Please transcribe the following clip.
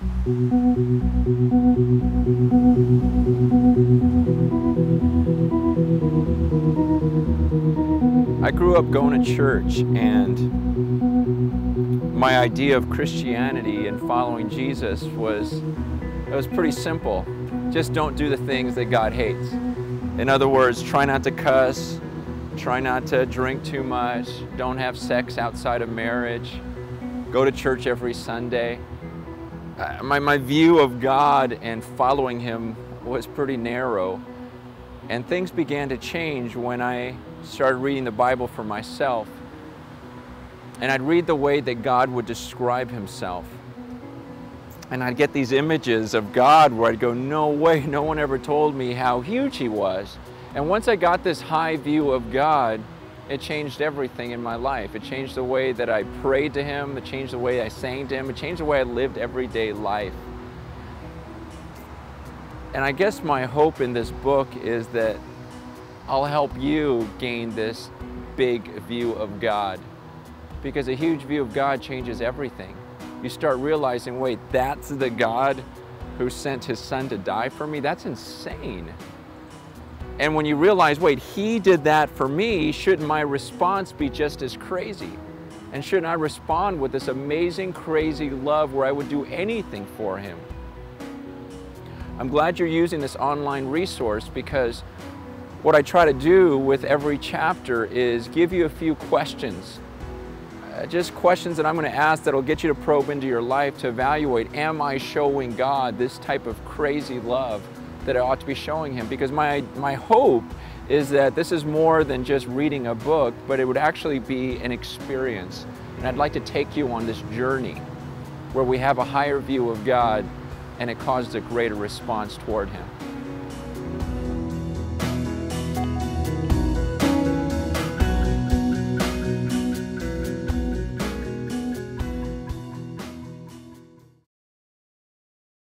I grew up going to church, and my idea of Christianity and following Jesus was pretty simple. Just don't do the things that God hates. In other words, try not to cuss, try not to drink too much, don't have sex outside of marriage, go to church every Sunday. My view of God and following Him was pretty narrow, and things began to change when I started reading the Bible for myself. And I'd read the way that God would describe Himself. And I'd get these images of God where I'd go, no way, no one ever told me how huge He was. And once I got this high view of God, it changed everything in my life. It changed the way that I prayed to Him, it changed the way I sang to Him, it changed the way I lived everyday life. And I guess my hope in this book is that I'll help you gain this big view of God. Because a huge view of God changes everything. You start realizing, wait, that's the God who sent His Son to die for me? That's insane. And when you realize, wait, He did that for me, shouldn't my response be just as crazy? And shouldn't I respond with this amazing, crazy love where I would do anything for Him? I'm glad you're using this online resource, because what I try to do with every chapter is give you a few questions. Just questions that I'm going to ask that will get you to probe into your life to evaluate, am I showing God this type of crazy love that I ought to be showing Him? Because my hope is that this is more than just reading a book, but it would actually be an experience. And I'd like to take you on this journey where we have a higher view of God and it causes a greater response toward Him.